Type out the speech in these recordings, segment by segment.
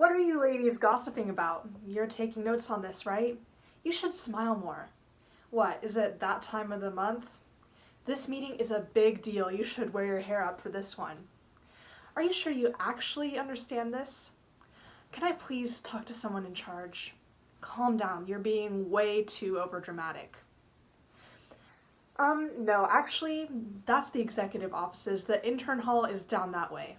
What are you ladies gossiping about? You're taking notes on this, right? You should smile more. What, is it that time of the month? This meeting is a big deal. You should wear your hair up for this one. Are you sure you actually understand this? Can I please talk to someone in charge? Calm down, you're being way too overdramatic. No, actually, that's the executive offices. The intern hall is down that way.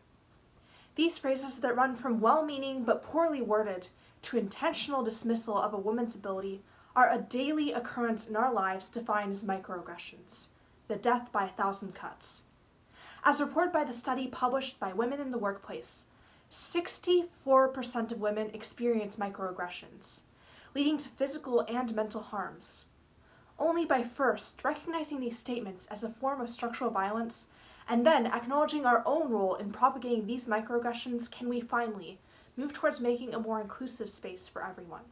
These phrases that run from well-meaning but poorly worded to intentional dismissal of a woman's ability are a daily occurrence in our lives defined as microaggressions, the death by 1,000 cuts. As reported by the study published by Women in the Workplace, 64% of women experience microaggressions, leading to physical and mental harms. Only by first recognizing these statements as a form of structural violence and then acknowledging our own role in propagating these microaggressions can we finally move towards making a more inclusive space for everyone.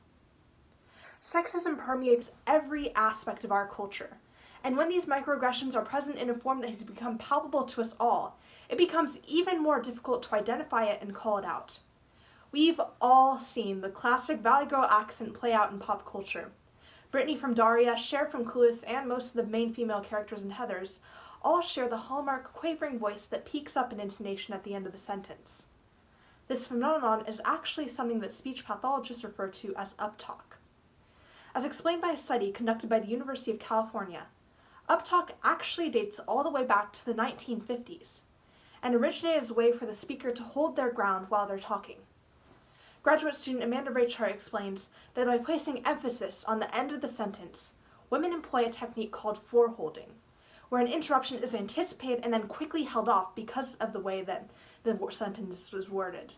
Sexism permeates every aspect of our culture, and when these microaggressions are present in a form that has become palpable to us all, it becomes even more difficult to identify it and call it out. We've all seen the classic Valley Girl accent play out in pop culture. Brittany from Daria, Cher from Clueless, and most of the main female characters in Heathers all share the hallmark quavering voice that peaks up in intonation at the end of the sentence. This phenomenon is actually something that speech pathologists refer to as uptalk. As explained by a study conducted by the University of California, uptalk actually dates all the way back to the 1950s and originated as a way for the speaker to hold their ground while they're talking. Graduate student Amanda Rachar explains that by placing emphasis on the end of the sentence, women employ a technique called foreholding, where an interruption is anticipated and then quickly held off because of the way that the sentence was worded.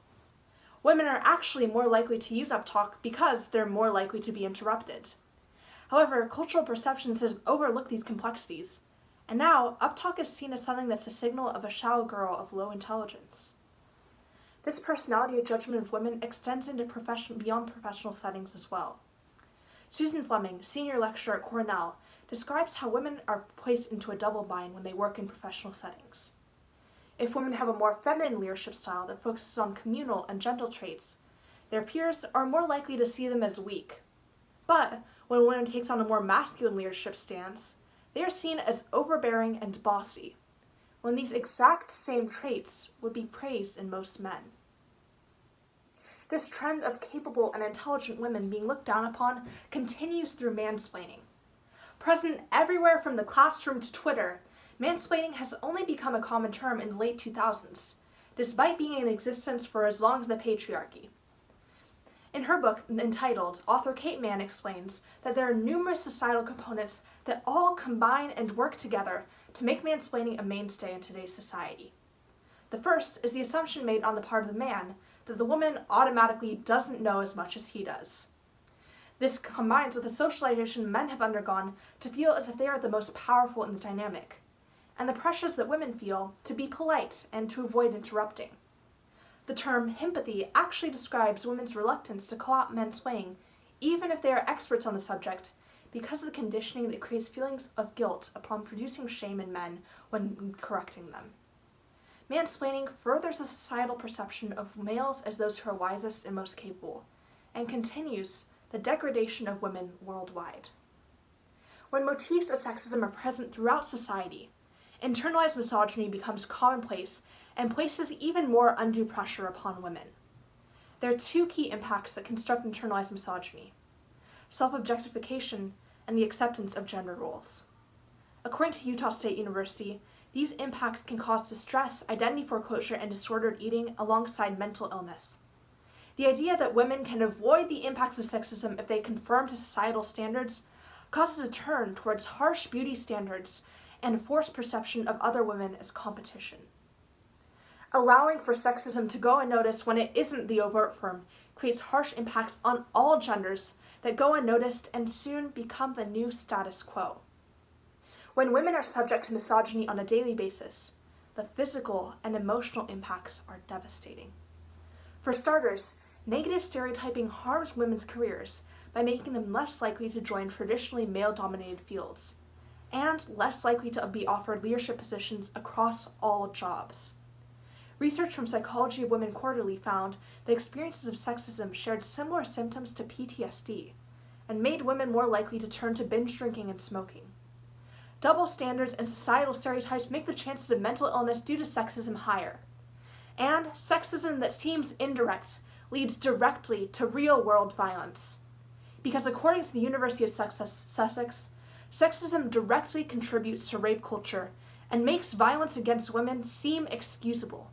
Women are actually more likely to use uptalk because they're more likely to be interrupted. However, cultural perceptions have overlooked these complexities, and now uptalk is seen as something that's a signal of a shallow girl of low intelligence. This personality judgment of women extends into beyond professional settings as well. Susan Fleming, senior lecturer at Cornell, describes how women are placed into a double bind when they work in professional settings. If women have a more feminine leadership style that focuses on communal and gentle traits, their peers are more likely to see them as weak. But when a woman takes on a more masculine leadership stance, they are seen as overbearing and bossy, when these exact same traits would be praised in most men. This trend of capable and intelligent women being looked down upon continues through mansplaining. Present everywhere from the classroom to Twitter, mansplaining has only become a common term in the late 2000s, despite being in existence for as long as the patriarchy. In her book entitled, author Kate Mann explains that there are numerous societal components that all combine and work together to make mansplaining a mainstay in today's society. The first is the assumption made on the part of the man that the woman automatically doesn't know as much as he does. This combines with the socialization men have undergone to feel as if they are the most powerful in the dynamic, and the pressures that women feel to be polite and to avoid interrupting. The term himpathy actually describes women's reluctance to call out mansplaining, even if they are experts on the subject, because of the conditioning that creates feelings of guilt upon producing shame in men when correcting them. Mansplaining furthers the societal perception of males as those who are wisest and most capable, and continues the degradation of women worldwide. When motifs of sexism are present throughout society, internalized misogyny becomes commonplace and places even more undue pressure upon women. There are two key impacts that construct internalized misogyny: self-objectification and the acceptance of gender roles. According to Utah State University, these impacts can cause distress, identity foreclosure, and disordered eating alongside mental illness. The idea that women can avoid the impacts of sexism if they conform to societal standards causes a turn towards harsh beauty standards and a forced perception of other women as competition. Allowing for sexism to go unnoticed when it isn't the overt form creates harsh impacts on all genders that go unnoticed and soon become the new status quo. When women are subject to misogyny on a daily basis, the physical and emotional impacts are devastating. For starters, negative stereotyping harms women's careers by making them less likely to join traditionally male-dominated fields, and less likely to be offered leadership positions across all jobs. Research from Psychology of Women Quarterly found that experiences of sexism shared similar symptoms to PTSD and made women more likely to turn to binge drinking and smoking. Double standards and societal stereotypes make the chances of mental illness due to sexism higher. And sexism that seems indirect leads directly to real-world violence. Because according to the University of Sussex, sexism directly contributes to rape culture and makes violence against women seem excusable.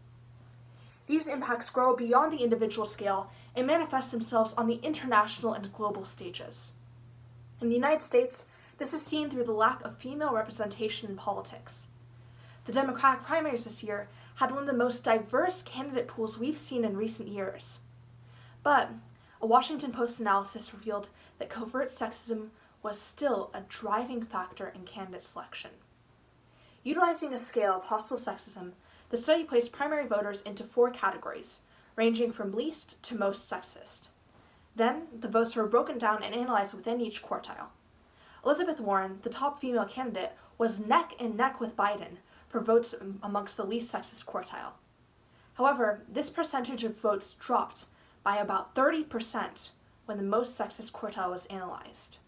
These impacts grow beyond the individual scale and manifest themselves on the international and global stages. In the United States, this is seen through the lack of female representation in politics. The Democratic primaries this year had one of the most diverse candidate pools we've seen in recent years. But a Washington Post analysis revealed that covert sexism was still a driving factor in candidate selection. Utilizing a scale of hostile sexism, the study placed primary voters into 4 categories, ranging from least to most sexist. Then, the votes were broken down and analyzed within each quartile. Elizabeth Warren, the top female candidate, was neck and neck with Biden for votes amongst the least sexist quartile. However, this percentage of votes dropped by about 30% when the most sexist quartile was analyzed.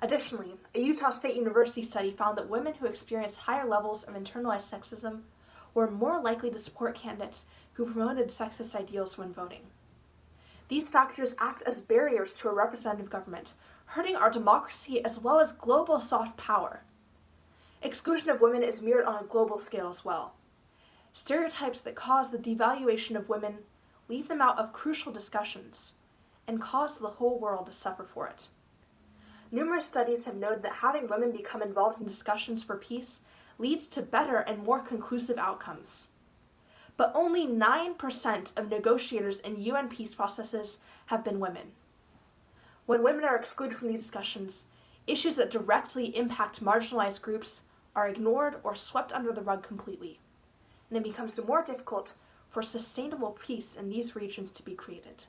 Additionally, a Utah State University study found that women who experienced higher levels of internalized sexism were more likely to support candidates who promoted sexist ideals when voting. These factors act as barriers to a representative government, hurting our democracy as well as global soft power. Exclusion of women is mirrored on a global scale as well. Stereotypes that cause the devaluation of women leave them out of crucial discussions and cause the whole world to suffer for it. Numerous studies have noted that having women become involved in discussions for peace leads to better and more conclusive outcomes. But only 9% of negotiators in UN peace processes have been women. When women are excluded from these discussions, issues that directly impact marginalized groups are ignored or swept under the rug completely, and it becomes more difficult for sustainable peace in these regions to be created.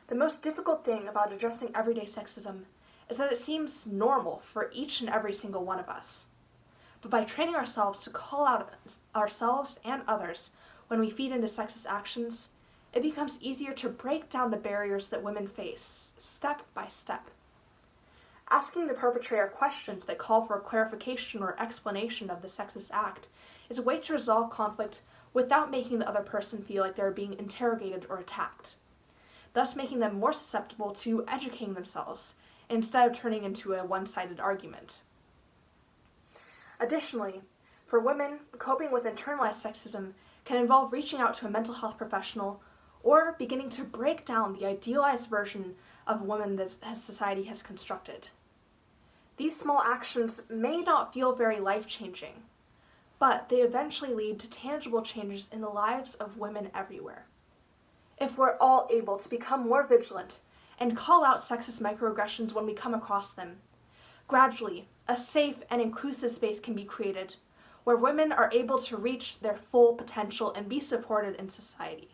The most difficult thing about addressing everyday sexism is that it seems normal for each and every single one of us. But by training ourselves to call out ourselves and others when we feed into sexist actions, it becomes easier to break down the barriers that women face, step by step. Asking the perpetrator questions that call for clarification or explanation of the sexist act is a way to resolve conflict without making the other person feel like they're being interrogated or attacked, thus making them more susceptible to educating themselves instead of turning into a one-sided argument. Additionally, for women, coping with internalized sexism can involve reaching out to a mental health professional or beginning to break down the idealized version of women that society has constructed. These small actions may not feel very life-changing, but they eventually lead to tangible changes in the lives of women everywhere. If we're all able to become more vigilant and call out sexist microaggressions when we come across them, gradually, a safe and inclusive space can be created where women are able to reach their full potential and be supported in society.